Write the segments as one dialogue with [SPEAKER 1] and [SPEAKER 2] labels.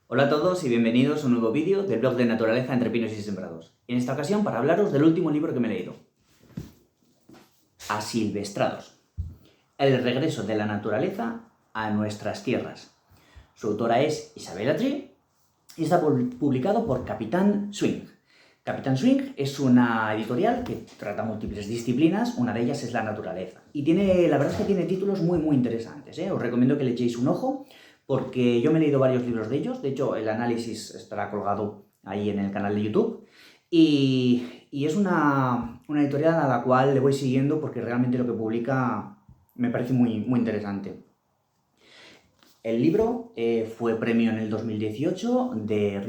[SPEAKER 1] Hola a todos y bienvenidos a un nuevo vídeo del blog de Naturaleza entre Pinos y Sembrados. En esta ocasión para hablaros del último libro que me he leído. Asilvestrados. El regreso de la naturaleza a nuestras tierras. Su autora es Isabel Atrí y está publicado por Capitán Swing. Capitán Swing es una editorial que trata múltiples disciplinas, una de ellas es la naturaleza. Y la verdad es que tiene títulos muy interesantes, Os recomiendo que le echéis un ojo, porque yo me he leído varios libros de ellos. De hecho, el análisis estará colgado ahí en el canal de YouTube. Y es una editorial a la cual le voy siguiendo porque realmente lo que publica me parece muy interesante. El libro fue premio en el 2018 de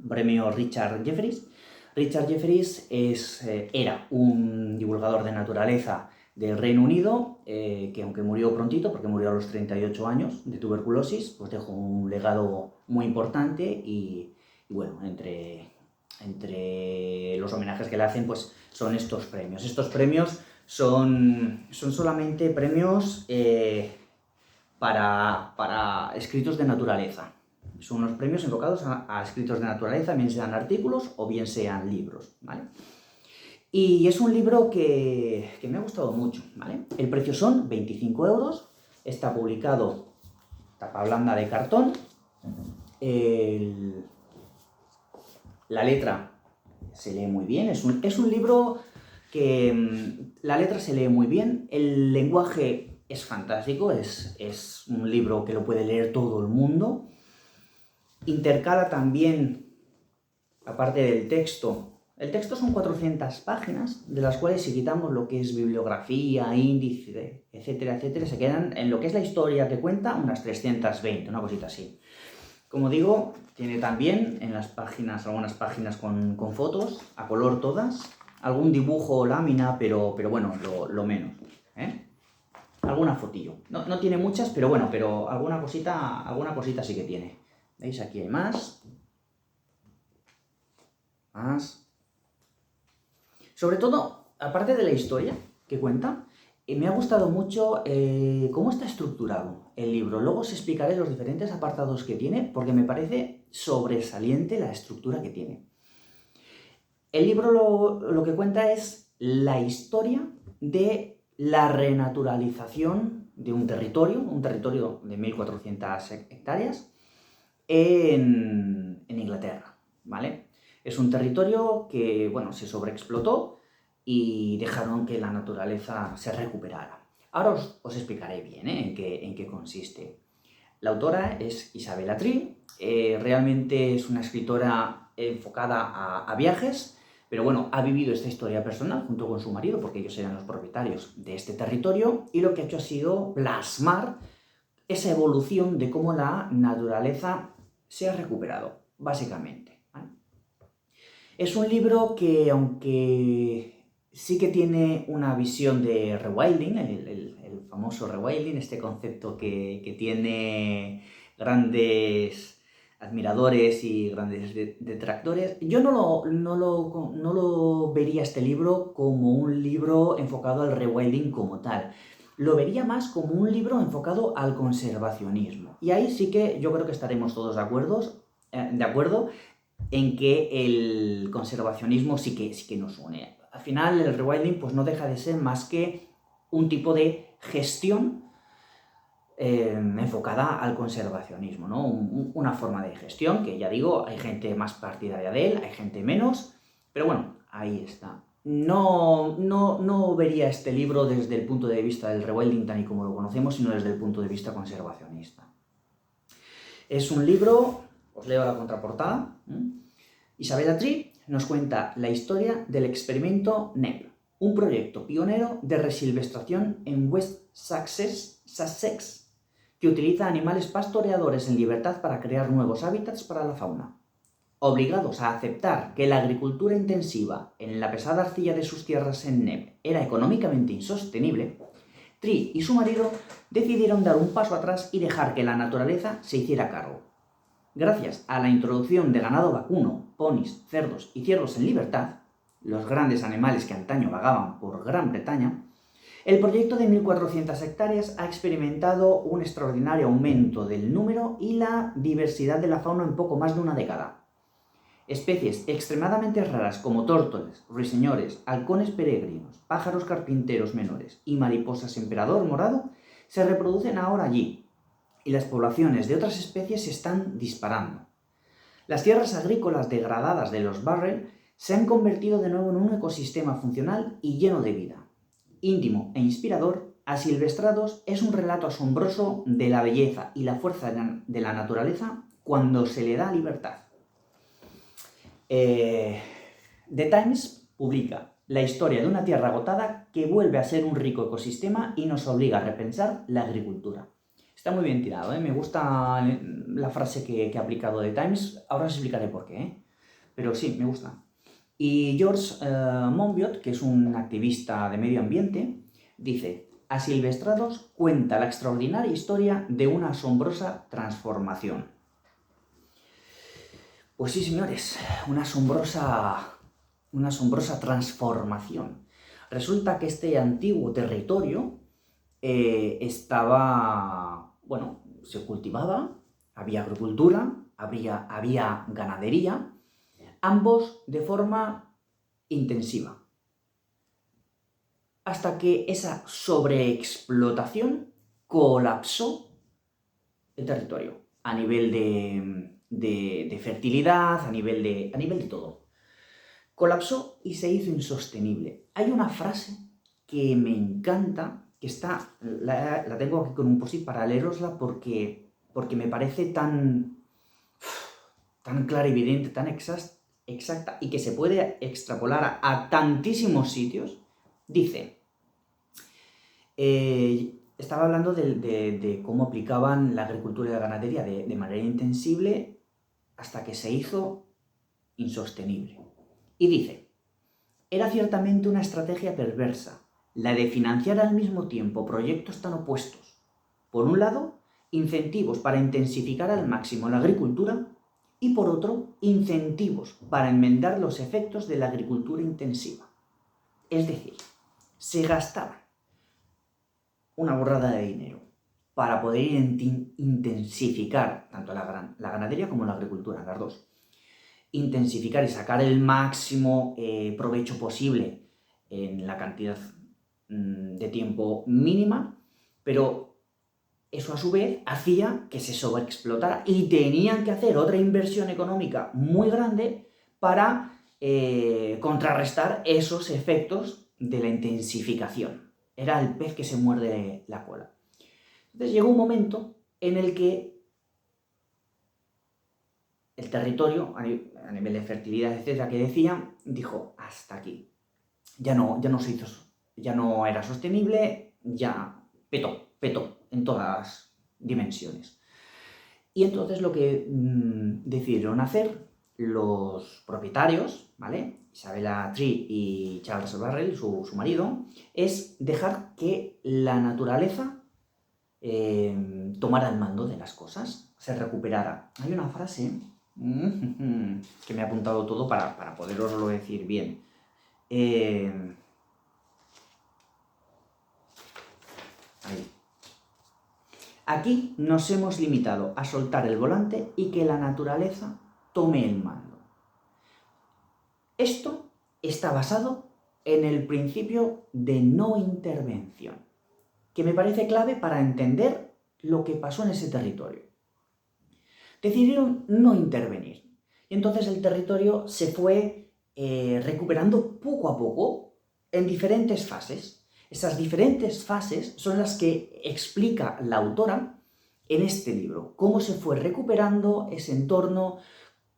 [SPEAKER 1] premio Richard Jefferies. Richard Jefferies era un divulgador de naturaleza del Reino Unido, que aunque murió prontito, porque murió a los 38 años de tuberculosis, pues dejó un legado muy importante y bueno, entre los homenajes que le hacen, pues son estos premios. Estos premios son solamente premios para escritos de naturaleza. Son unos premios enfocados a escritos de naturaleza, bien sean artículos o bien sean libros, ¿vale? Y es un libro que me ha gustado mucho, ¿vale? El precio son 25 €, está publicado tapa blanda de cartón, la letra se lee muy bien, es un libro que la letra se lee muy bien, el lenguaje es fantástico, es un libro que lo puede leer todo el mundo. Intercala también, aparte del texto, el texto son 400 páginas, de las cuales si quitamos lo que es bibliografía, índice, etcétera, se quedan en lo que es la historia que cuenta unas 320, una cosita así. Como digo, tiene también en las páginas, algunas páginas con fotos, a color todas, algún dibujo o lámina, pero bueno, lo menos, alguna fotillo. No tiene muchas, pero bueno, alguna cosita sí que tiene. ¿Veis? Aquí hay más. Sobre todo, aparte de la historia que cuenta, me ha gustado mucho cómo está estructurado el libro. Luego os explicaré los diferentes apartados que tiene, porque me parece sobresaliente la estructura que tiene. El libro lo que cuenta es la historia de la renaturalización de un territorio de 1.400 hectáreas en Inglaterra, ¿vale? Es un territorio que, bueno, se sobreexplotó y dejaron que la naturaleza se recuperara. Ahora os explicaré bien en qué consiste. La autora es Isabel Atrí, realmente es una escritora enfocada a viajes, pero bueno, ha vivido esta historia personal junto con su marido, porque ellos eran los propietarios de este territorio, y lo que ha hecho ha sido plasmar esa evolución de cómo la naturaleza se ha recuperado, básicamente, ¿vale? Es un libro que, aunque sí que tiene una visión de rewilding, el famoso rewilding, este concepto que tiene grandes admiradores y grandes detractores, yo no lo vería este libro como un libro enfocado al rewilding como tal. Lo vería más como un libro enfocado al conservacionismo. Y ahí sí que yo creo que estaremos todos de acuerdo en que el conservacionismo sí que nos une. Al final, el rewilding pues no deja de ser más que un tipo de gestión enfocada al conservacionismo, ¿no? Una forma de gestión que, ya digo, hay gente más partidaria de él, hay gente menos, pero bueno, ahí está. No vería este libro desde el punto de vista del rewilding tal y como lo conocemos, sino desde el punto de vista conservacionista. Es un libro, os leo la contraportada. Isabel Atrí nos cuenta la historia del experimento NEP, un proyecto pionero de resilvestración en West Sussex, que utiliza animales pastoreadores en libertad para crear nuevos hábitats para la fauna. Obligados a aceptar que la agricultura intensiva en la pesada arcilla de sus tierras en NEP era económicamente insostenible, Tree y su marido decidieron dar un paso atrás y dejar que la naturaleza se hiciera cargo. Gracias a la introducción de ganado vacuno, ponis, cerdos y ciervos en libertad, los grandes animales que antaño vagaban por Gran Bretaña, El proyecto de 1.400 hectáreas ha experimentado un extraordinario aumento del número y la diversidad de la fauna en poco más de una década. Especies extremadamente raras como tórtolas, ruiseñores, halcones peregrinos, pájaros carpinteros menores y mariposas emperador morado se reproducen ahora allí, y las poblaciones de otras especies se están disparando. Las tierras agrícolas degradadas de los Burrell se han convertido de nuevo en un ecosistema funcional y lleno de vida. Íntimo e inspirador, Asilvestrados es un relato asombroso de la belleza y la fuerza de la naturaleza cuando se le da libertad. The Times publica la historia de una tierra agotada que vuelve a ser un rico ecosistema y nos obliga a repensar la agricultura. Está muy bien tirado, ¿eh? Me gusta la frase que ha aplicado The Times, ahora os explicaré por qué, ¿eh? Pero sí, me gusta. Y George Monbiot, que es un activista de medio ambiente, dice: Asilvestrados cuenta la extraordinaria historia de una asombrosa transformación. Pues sí, señores, una asombrosa transformación. Resulta que este antiguo territorio se cultivaba, había agricultura, había ganadería, ambos de forma intensiva. Hasta que esa sobreexplotación colapsó el territorio a nivel de fertilidad, a nivel de todo. Colapsó y se hizo insostenible. Hay una frase que me encanta, que la tengo aquí con un post-it para leerosla porque me parece tan clarividente, tan exacta y que se puede extrapolar a tantísimos sitios. Dice, estaba hablando de cómo aplicaban la agricultura y la ganadería de manera intensible hasta que se hizo insostenible. Y dice: era ciertamente una estrategia perversa, la de financiar al mismo tiempo proyectos tan opuestos. Por un lado, incentivos para intensificar al máximo la agricultura y por otro, incentivos para enmendar los efectos de la agricultura intensiva. Es decir, se gastaba una borrada de dinero para poder intensificar tanto la ganadería como la agricultura, las dos. Intensificar y sacar el máximo provecho posible en la cantidad de tiempo mínima, pero eso a su vez hacía que se sobreexplotara y tenían que hacer otra inversión económica muy grande para contrarrestar esos efectos de la intensificación. Era el pez que se muerde la cola. Entonces llegó un momento en el que el territorio, a nivel de fertilidad, etcétera, que decía, dijo: hasta aquí. Ya no era sostenible, ya petó en todas las dimensiones. Y entonces lo que decidieron hacer los propietarios, ¿vale?, Isabella Tree y Charles Burrell, su marido, es dejar que la naturaleza tomara el mando de las cosas, se recuperara. Hay una frase que me he apuntado todo para poderoslo decir bien. Ahí. Aquí nos hemos limitado a soltar el volante y que la naturaleza tome el mando. Esto está basado en el principio de no intervención, que me parece clave para entender lo que pasó en ese territorio. Decidieron no intervenir y entonces el territorio se fue recuperando poco a poco en diferentes fases. Esas diferentes fases son las que explica la autora en este libro, cómo se fue recuperando ese entorno,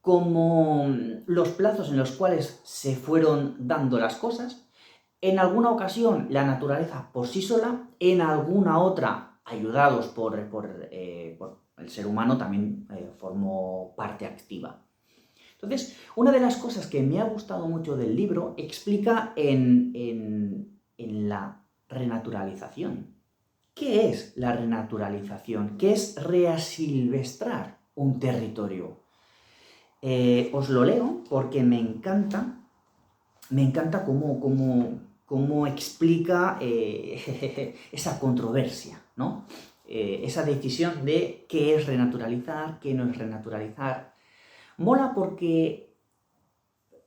[SPEAKER 1] cómo los plazos en los cuales se fueron dando las cosas. En alguna ocasión la naturaleza por sí sola, en alguna otra ayudados por el ser humano también formó parte activa. Entonces, una de las cosas que me ha gustado mucho del libro explica en la renaturalización. ¿Qué es la renaturalización? ¿Qué es reasilvestrar un territorio? Os lo leo porque me encanta cómo explica esa controversia, ¿no? Esa decisión de qué es renaturalizar, qué no es renaturalizar. Mola porque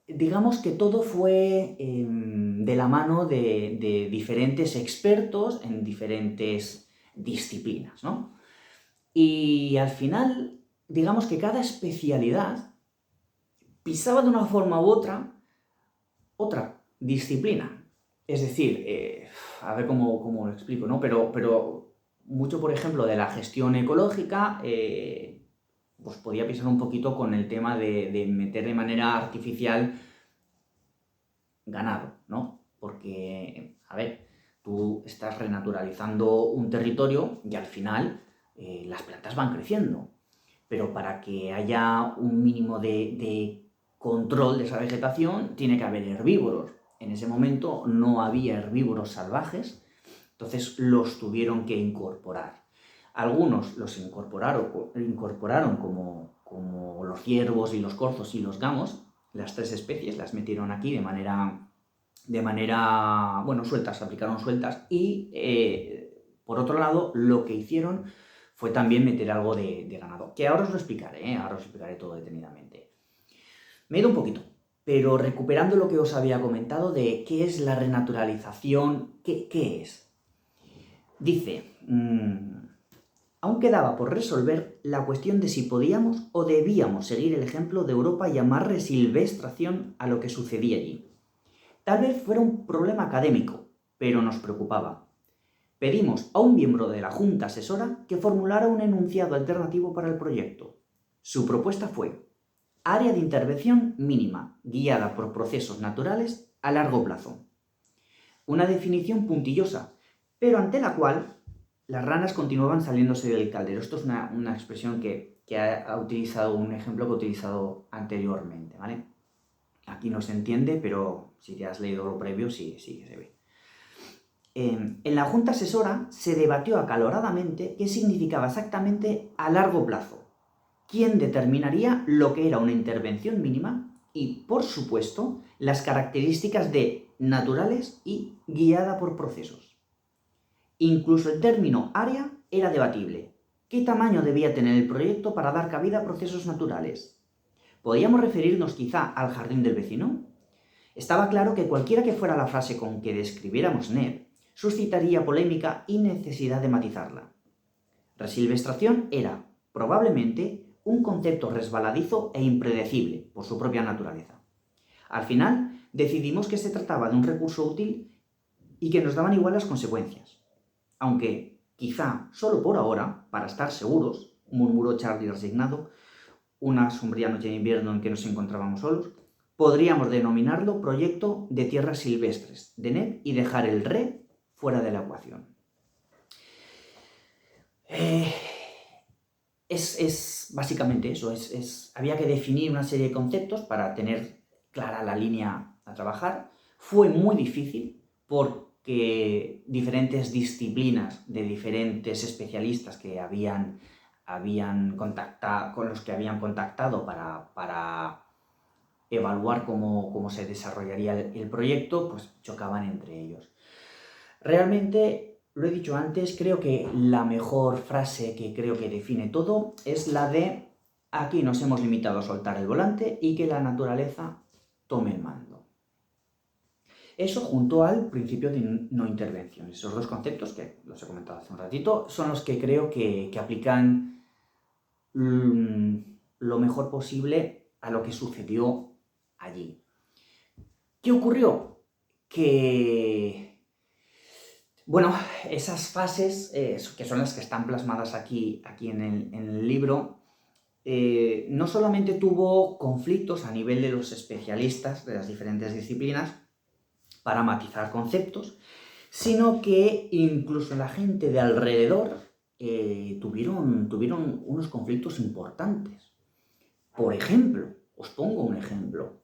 [SPEAKER 1] digamos que todo fue de la mano de diferentes expertos en diferentes disciplinas, ¿no? Y al final, digamos que cada especialidad pisaba de una forma u otra disciplina. Es decir, a ver cómo lo explico, ¿no? Pero mucho, por ejemplo, de la gestión ecológica, pues podía pisar un poquito con el tema de meter de manera artificial ganado, ¿no? Porque, a ver, tú estás renaturalizando un territorio y al final las plantas van creciendo. Pero para que haya un mínimo de control de esa vegetación, tiene que haber herbívoros. En ese momento no había herbívoros salvajes, entonces los tuvieron que incorporar. Algunos los incorporaron como los ciervos y los corzos y los gamos, las 3 especies, las metieron aquí de manera bueno, sueltas, se aplicaron sueltas. Y por otro lado, lo que hicieron fue también meter algo de ganado, que ahora os lo explicaré, ahora os explicaré todo detenidamente. Me he ido un poquito, pero recuperando lo que os había comentado de qué es la renaturalización, ¿qué es? Dice, aún quedaba por resolver la cuestión de si podíamos o debíamos seguir el ejemplo de Europa y llamar resilvestración a lo que sucedía allí. Tal vez fuera un problema académico, pero nos preocupaba. Pedimos a un miembro de la Junta Asesora que formulara un enunciado alternativo para el proyecto. Su propuesta fue: área de intervención mínima, guiada por procesos naturales a largo plazo. Una definición puntillosa, pero ante la cual las ranas continuaban saliéndose del caldero. Esto es una expresión que ha utilizado, un ejemplo que he utilizado anteriormente, ¿vale? Aquí no se entiende, pero si te has leído lo previo, sí que se ve. En la Junta Asesora se debatió acaloradamente qué significaba exactamente a largo plazo, quién determinaría lo que era una intervención mínima y, por supuesto, las características de naturales y guiada por procesos. Incluso el término área era debatible. ¿Qué tamaño debía tener el proyecto para dar cabida a procesos naturales? ¿Podríamos referirnos quizá al jardín del vecino? Estaba claro que cualquiera que fuera la frase con que describiéramos NEP, suscitaría polémica y necesidad de matizarla. Resilvestración era, probablemente, un concepto resbaladizo e impredecible por su propia naturaleza. Al final, decidimos que se trataba de un recurso útil y que nos daban igual las consecuencias. Aunque, quizá solo por ahora, para estar seguros, murmuró Charlie resignado, una sombría noche de invierno en que nos encontrábamos solos, podríamos denominarlo Proyecto de Tierras Silvestres de NEP y dejar el RE fuera de la ecuación. Es básicamente eso, había que definir una serie de conceptos para tener clara la línea a trabajar. Fue muy difícil porque diferentes disciplinas de diferentes especialistas que habían contactado, con los que habían contactado para evaluar cómo se desarrollaría el proyecto, pues chocaban entre ellos. Realmente, lo he dicho antes, creo que la mejor frase que creo que define todo es la de: aquí nos hemos limitado a soltar el volante y que la naturaleza tome el mando. Eso junto al principio de no intervención. Esos dos conceptos, que los he comentado hace un ratito, son los que creo que aplican lo mejor posible a lo que sucedió allí. ¿Qué ocurrió? Que, bueno, esas fases, que son las que están plasmadas aquí en el libro, no solamente tuvo conflictos a nivel de los especialistas de las diferentes disciplinas para matizar conceptos, sino que incluso la gente de alrededor tuvieron unos conflictos importantes. Por ejemplo, os pongo un ejemplo.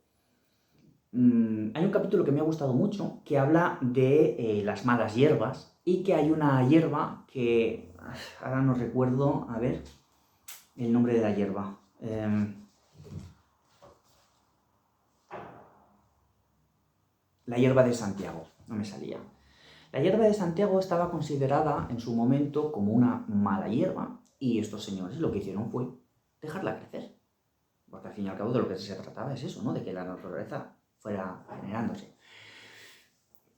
[SPEAKER 1] Hay un capítulo que me ha gustado mucho que habla de las malas hierbas y que hay una hierba que ahora no recuerdo, a ver, el nombre de la hierba. La hierba de Santiago. no me salía. La hierba de Santiago estaba considerada en su momento como una mala hierba y estos señores lo que hicieron fue dejarla crecer. Porque al fin y al cabo de lo que se trataba es eso, ¿no? De que la naturaleza fuera generándose.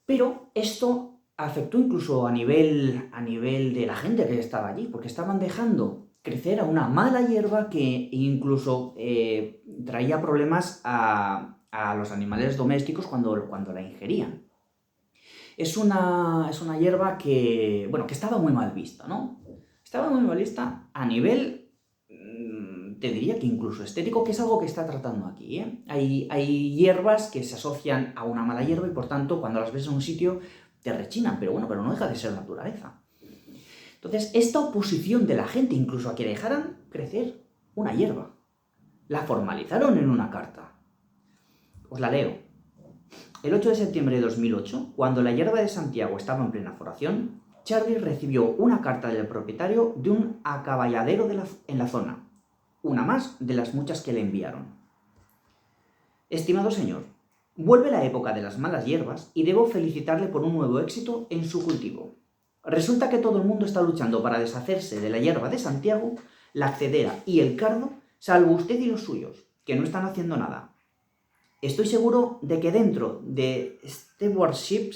[SPEAKER 1] Pero esto afectó incluso a nivel de la gente que estaba allí, porque estaban dejando crecer a una mala hierba que incluso traía problemas a los animales domésticos cuando la ingerían. Es una hierba que, bueno, que estaba muy mal vista, ¿no? Estaba muy mal vista a nivel, te diría que incluso estético, que es algo que está tratando aquí, ¿eh? Hay hierbas que se asocian a una mala hierba y por tanto cuando las ves en un sitio te rechinan, pero bueno, pero no deja de ser naturaleza. Entonces, esta oposición de la gente incluso a que dejaran crecer una hierba, la formalizaron en una carta. Os la leo. El 8 de septiembre de 2008, cuando la hierba de Santiago estaba en plena floración, Charlie recibió una carta del propietario de un acaballadero en la zona, una más de las muchas que le enviaron. Estimado señor, vuelve la época de las malas hierbas y debo felicitarle por un nuevo éxito en su cultivo. Resulta que todo el mundo está luchando para deshacerse de la hierba de Santiago, la cedera y el cardo, salvo usted y los suyos, que no están haciendo nada. Estoy seguro de que dentro de Stewardship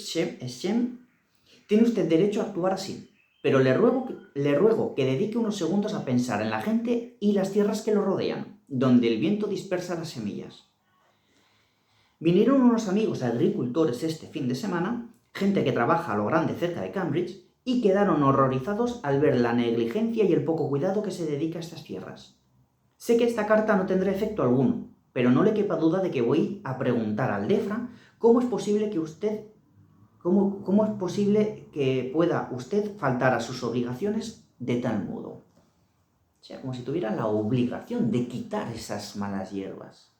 [SPEAKER 1] tiene usted derecho a actuar así, pero le ruego que dedique unos segundos a pensar en la gente y las tierras que lo rodean, donde el viento dispersa las semillas. Vinieron unos amigos agricultores este fin de semana, gente que trabaja a lo grande cerca de Cambridge, y quedaron horrorizados al ver la negligencia y el poco cuidado que se dedica a estas tierras. Sé que esta carta no tendrá efecto alguno, pero no le quepa duda de que voy a preguntar al DEFRA cómo es posible que pueda usted faltar a sus obligaciones de tal modo. O sea, como si tuviera la obligación de quitar esas malas hierbas.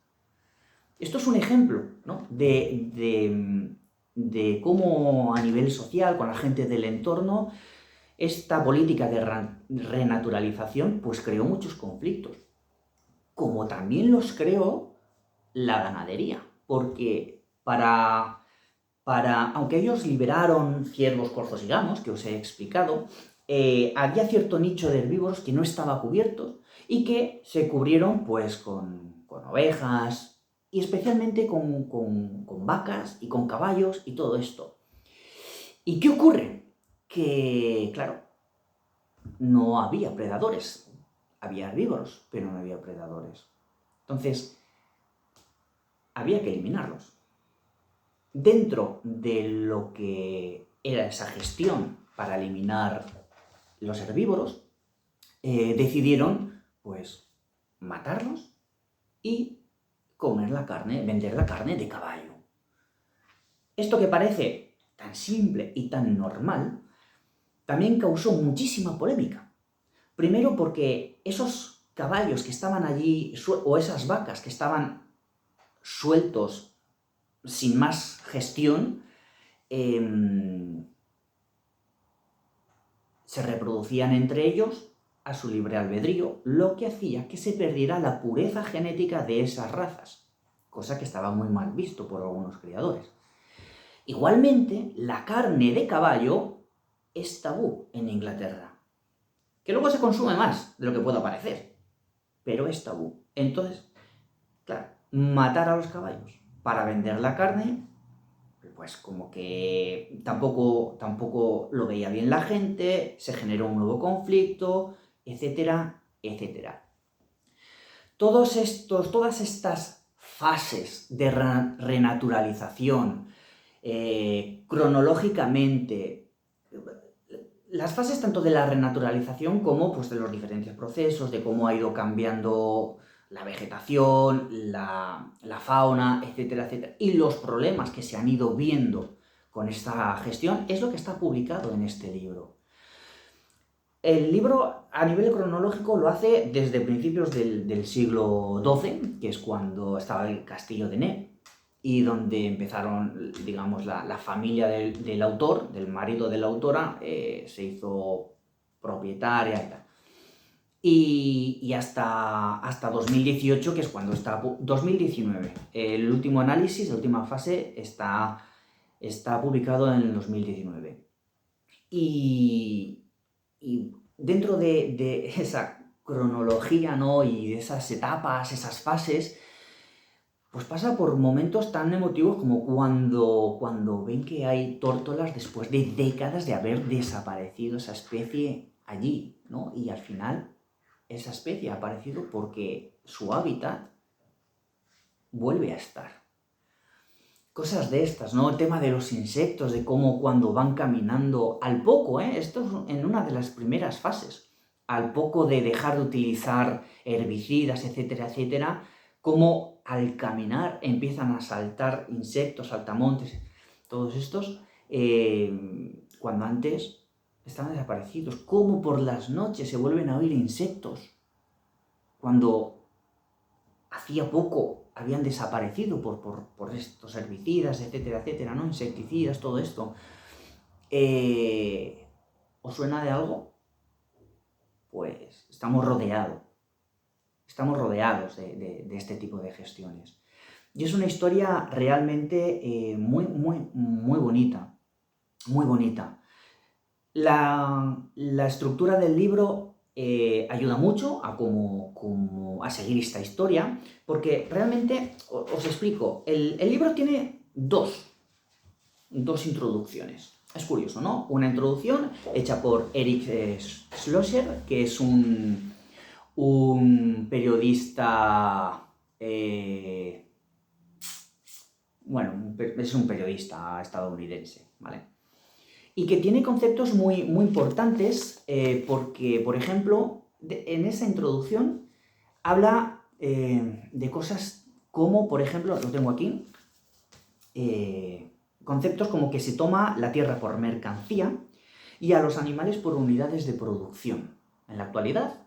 [SPEAKER 1] Esto es un ejemplo, ¿no? de cómo a nivel social, con la gente del entorno, esta política de renaturalización pues creó muchos conflictos. Como también los creó la ganadería, porque aunque ellos liberaron ciervos, corzos y gamos, que os he explicado, había cierto nicho de herbívoros que no estaba cubierto y que se cubrieron pues con ovejas y especialmente con vacas y con caballos y todo esto. ¿Y qué ocurre? Que, claro, no había predadores. Había herbívoros, pero no había predadores. Entonces, había que eliminarlos. Dentro de lo que era esa gestión para eliminar los herbívoros, decidieron, pues, matarlos y comer la carne, vender la carne de caballo. Esto que parece tan simple y tan normal, también causó muchísima polémica. Primero porque esos caballos que estaban allí, o esas vacas que estaban sueltos sin más gestión, se reproducían entre ellos a su libre albedrío, lo que hacía que se perdiera la pureza genética de esas razas, cosa que estaba muy mal visto por algunos criadores. Igualmente, la carne de caballo es tabú en Inglaterra, que luego se consume más de lo que pueda parecer, pero es tabú. Entonces, claro, matar a los caballos para vender la carne, pues como que tampoco lo veía bien la gente, se generó un nuevo conflicto, etcétera, etcétera. Todas estas fases de renaturalización, cronológicamente, las fases tanto de la renaturalización como pues, de los diferentes procesos, de cómo ha ido cambiando la vegetación, la fauna, etcétera, etcétera, y los problemas que se han ido viendo con esta gestión, es lo que está publicado en este libro. El libro, a nivel cronológico, lo hace desde principios del siglo XII, que es cuando estaba el castillo de Ney, y donde empezaron, digamos, la familia del autor, del marido de la autora, se hizo propietaria y tal. Y hasta 2018, que es cuando está... 2019. El último análisis, la última fase, está Está publicado en el 2019. Y dentro de esa cronología, ¿no? Y de esas etapas, esas fases, pues pasa por momentos tan emotivos como cuando ven que hay tórtolas después de décadas de haber desaparecido esa especie allí, ¿no? Y al final esa especie ha aparecido porque su hábitat vuelve a estar. Cosas de estas, ¿no? El tema de los insectos, de cómo cuando van caminando al poco, esto es en una de las primeras fases, al poco de dejar de utilizar herbicidas, etcétera, etcétera, cómo al caminar empiezan a saltar insectos, saltamontes, todos estos, cuando antes estaban desaparecidos, cómo por las noches se vuelven a oír insectos, cuando hacía poco habían desaparecido por estos herbicidas, etcétera, etcétera, ¿no? Insecticidas, todo esto. ¿Os suena de algo? Pues estamos rodeados de este tipo de gestiones. Y es una historia realmente muy, muy, muy bonita, muy bonita. La estructura del libro ayuda mucho a seguir esta historia, porque realmente, os explico, el libro tiene dos introducciones. Es curioso, ¿no? Una introducción hecha por Eric Schlosser, que es un periodista... es un periodista estadounidense, ¿vale? Y que tiene conceptos muy, muy importantes porque, por ejemplo, en esa introducción habla de cosas como, por ejemplo, lo tengo aquí, conceptos como que se toma la tierra por mercancía y a los animales por unidades de producción. En la actualidad,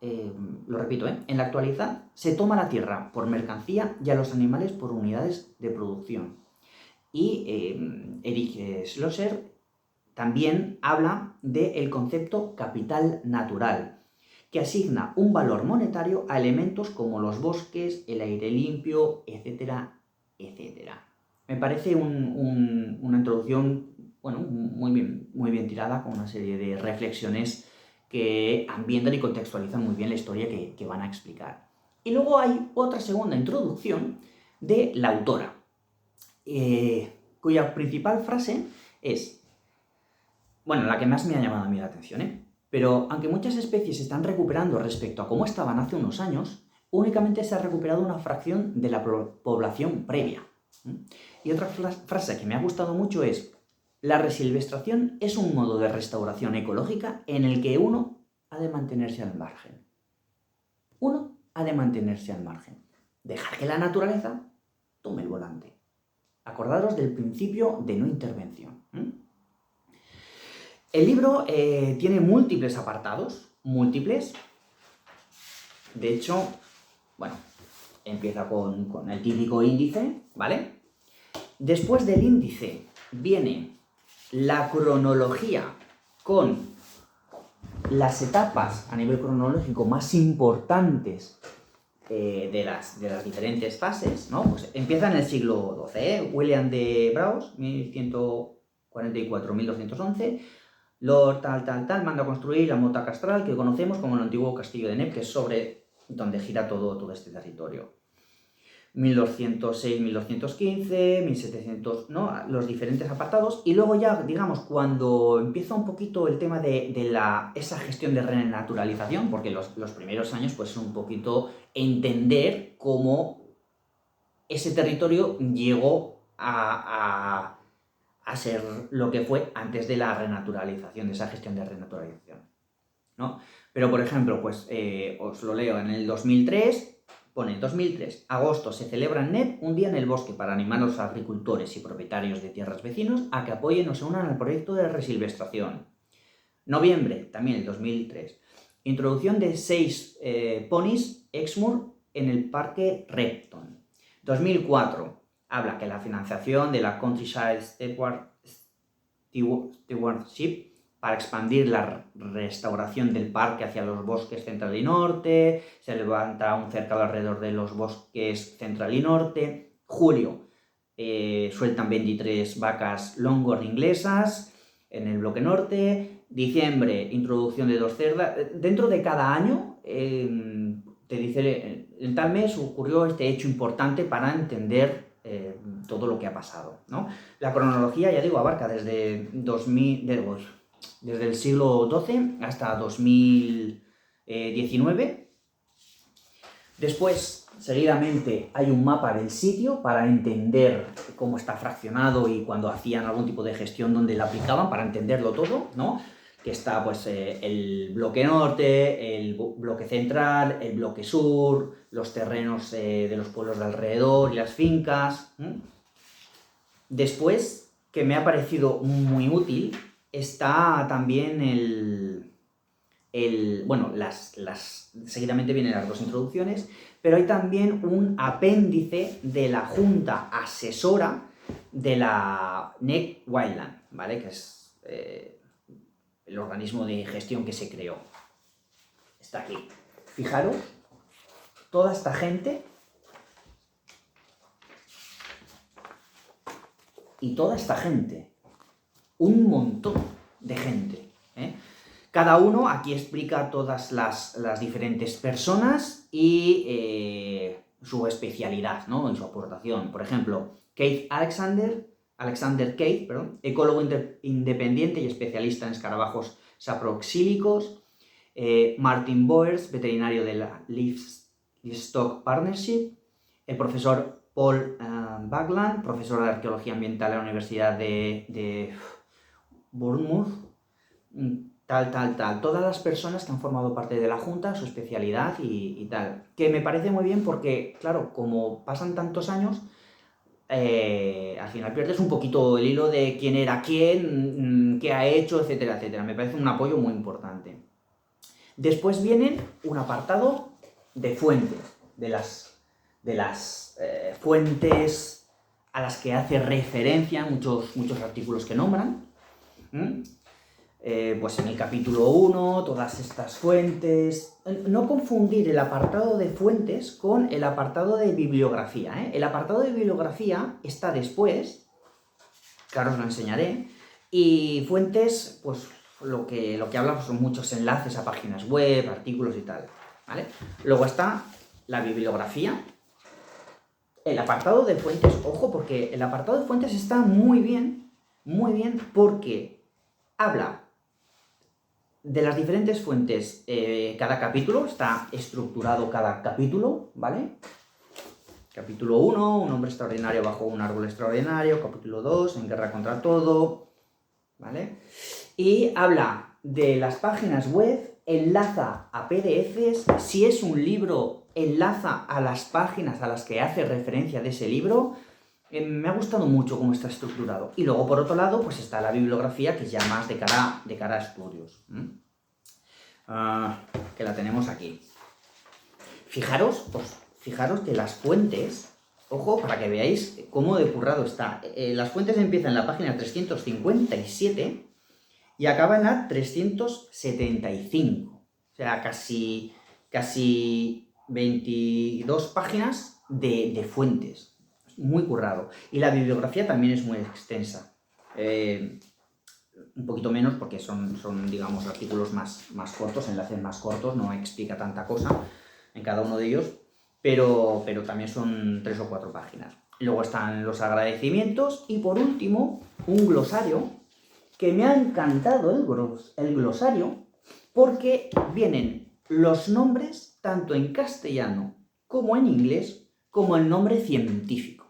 [SPEAKER 1] lo repito, en la actualidad se toma la tierra por mercancía y a los animales por unidades de producción. Y Eric Schlosser también habla del concepto capital natural, que asigna un valor monetario a elementos como los bosques, el aire limpio, etcétera, etcétera. Me parece una introducción, bueno, muy bien tirada, con una serie de reflexiones que ambientan y contextualizan muy bien la historia que van a explicar. Y luego hay otra segunda introducción de la autora, cuya principal frase es, bueno, la que más me ha llamado a mí la atención, pero aunque muchas especies se están recuperando respecto a cómo estaban hace unos años, únicamente se ha recuperado una fracción de la población previa. Y otra frase que me ha gustado mucho es, la resilvestración es un modo de restauración ecológica en el que uno ha de mantenerse al margen. Uno ha de mantenerse al margen. Dejar que la naturaleza tome el volante. Acordaros del principio de no intervención. El libro tiene múltiples apartados, múltiples. De hecho, bueno, empieza con el típico índice, ¿vale? Después del índice viene la cronología con las etapas a nivel cronológico más importantes de las diferentes fases, ¿no? Pues empieza en el siglo XII, William de Braus, 1144-1211, Lord tal, manda a construir la mota castral que conocemos como el antiguo castillo de Nep, que es sobre donde gira todo este territorio. 1206, 1215, 1700, ¿no? Los diferentes apartados. Y luego ya, digamos, cuando empieza un poquito el tema de esa gestión de renaturalización, porque los primeros años pues es un poquito entender cómo ese territorio llegó a ser lo que fue antes de la renaturalización, de esa gestión de renaturalización, ¿no? Pero, por ejemplo, pues os lo leo, en el 2003, pone 2003, agosto, se celebra en Nep un día en el bosque para animar a los agricultores y propietarios de tierras vecinos a que apoyen o se unan al proyecto de resilvestración. Noviembre, también el 2003, introducción de 6 ponis Exmoor en el parque Repton. 2004, habla que la financiación de la Countryside Stewardship para expandir la restauración del parque hacia los bosques central y norte, se levanta un cercado alrededor de los bosques central y norte. Julio, sueltan 23 vacas Longhorn inglesas en el bloque norte. Diciembre, introducción de 2 cerdas. Dentro de cada año, te dice, en tal mes ocurrió este hecho importante para entender todo lo que ha pasado, ¿no? La cronología, ya digo, abarca desde desde el siglo XII hasta 2019. Después, seguidamente, hay un mapa del sitio para entender cómo está fraccionado y cuando hacían algún tipo de gestión donde la aplicaban, para entenderlo todo, ¿no? Que está pues el bloque norte, el bloque central, el bloque sur, los terrenos de los pueblos de alrededor y las fincas. Después, que me ha parecido muy útil, está también bueno, seguidamente vienen las 2 introducciones, pero hay también un apéndice de la Junta Asesora de la NEC Wildland, ¿vale? Que es el organismo de gestión que se creó. Está aquí. Fijaros, toda esta gente y toda esta gente. Un montón de gente, ¿eh? Cada uno aquí explica todas las diferentes personas y su especialidad, ¿no? Y su aportación. Por ejemplo, Alexander Keith, ecólogo independiente y especialista en escarabajos saproxílicos. Martin Boers, veterinario de la Livestock Partnership. El profesor Paul Bagland, profesor de arqueología ambiental en la Universidad de Bournemouth. Todas las personas que han formado parte de la Junta, su especialidad y tal. Que me parece muy bien porque, claro, como pasan tantos años, al final pierdes un poquito el hilo de quién era quién, qué ha hecho, etcétera, etcétera. Me parece un apoyo muy importante. Después viene un apartado de fuentes, de las fuentes a las que hace referencia muchos artículos que nombran. Pues en el capítulo 1, todas estas fuentes. No confundir el apartado de fuentes con el apartado de bibliografía, ¿eh? El apartado de bibliografía está después, que ahora os lo enseñaré, y fuentes, pues lo que habla son muchos enlaces a páginas web, artículos y tal, ¿vale? Luego está la bibliografía. El apartado de fuentes, ojo, porque el apartado de fuentes está muy bien porque habla de las diferentes fuentes. Cada capítulo está estructurado, cada capítulo, ¿vale? Capítulo 1, un hombre extraordinario bajo un árbol extraordinario. Capítulo 2, en guerra contra todo, ¿vale? Y habla de las páginas web, enlaza a PDFs, si es un libro, enlaza a las páginas a las que hace referencia de ese libro. Me ha gustado mucho cómo está estructurado. Y luego, por otro lado, pues está la bibliografía, que es ya más de cara a estudios. Que la tenemos aquí. Fijaros que las fuentes, ojo, para que veáis cómo de currado está. Las fuentes empiezan en la página 357 y acaban en la 375. O sea, casi 22 páginas de fuentes. Muy currado. Y la bibliografía también es muy extensa. Un poquito menos porque son digamos, artículos más cortos, enlaces más cortos, no explica tanta cosa en cada uno de ellos, pero también son 3 o 4 páginas. Luego están los agradecimientos y, por último, un glosario, que me ha encantado el glosario, porque vienen los nombres tanto en castellano como en inglés, como el nombre científico.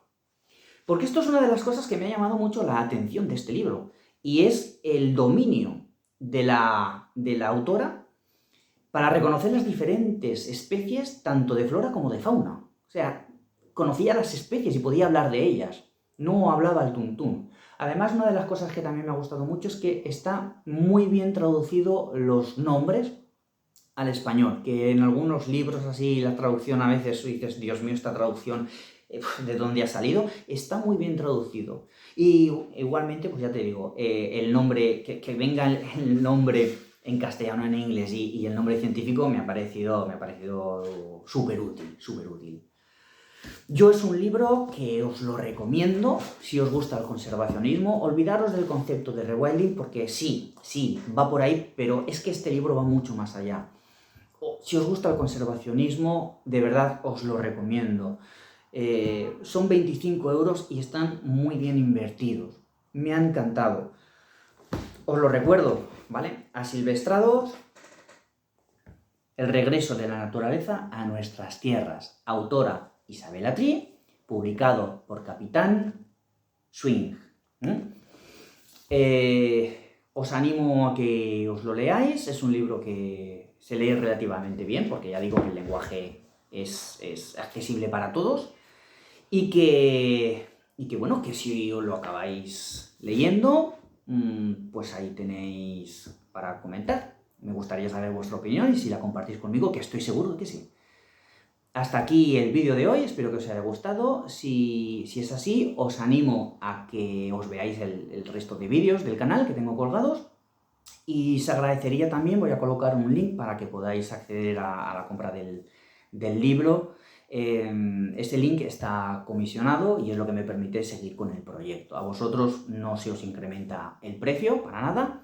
[SPEAKER 1] Porque esto es una de las cosas que me ha llamado mucho la atención de este libro, y es el dominio de la autora para reconocer las diferentes especies, tanto de flora como de fauna. O sea, conocía las especies y podía hablar de ellas, no hablaba al tuntún. Además, una de las cosas que también me ha gustado mucho es que está muy bien traducido los nombres al español, que en algunos libros así la traducción a veces dices, Dios mío, esta traducción, ¿de dónde ha salido? Está muy bien traducido. Y igualmente, pues ya te digo, el nombre, que venga el nombre en castellano, en inglés y el nombre científico me ha parecido súper útil, súper útil. Yo es un libro que os lo recomiendo si os gusta el conservacionismo. Olvidaros del concepto de rewilding porque sí, va por ahí, pero es que este libro va mucho más allá. Si os gusta el conservacionismo, de verdad os lo recomiendo. Son 25 euros y están muy bien invertidos. Me ha encantado. Os lo recuerdo, ¿vale? Asilvestrados, El regreso de la naturaleza a nuestras tierras. Autora Isabel Atrí, publicado por Capitán Swing. Os animo a que os lo leáis. Es un libro que se lee relativamente bien, porque ya digo que el lenguaje es accesible para todos. Y que bueno, que si os lo acabáis leyendo, pues ahí tenéis para comentar. Me gustaría saber vuestra opinión y si la compartís conmigo, que estoy seguro de que sí. Hasta aquí el vídeo de hoy, espero que os haya gustado. Si es así, os animo a que os veáis el resto de vídeos del canal que tengo colgados. Y se agradecería también, voy a colocar un link para que podáis acceder a la compra del libro. Este link está comisionado y es lo que me permite seguir con el proyecto. A vosotros no se os incrementa el precio para nada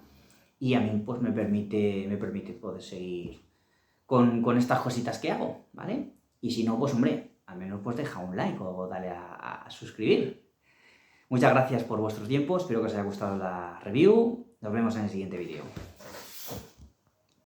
[SPEAKER 1] y a mí pues me permite poder seguir con estas cositas que hago, ¿vale? Y si no, pues hombre, al menos pues deja un like o dale a suscribir. Muchas gracias por vuestro tiempo, espero que os haya gustado la review. Nos vemos en el siguiente vídeo.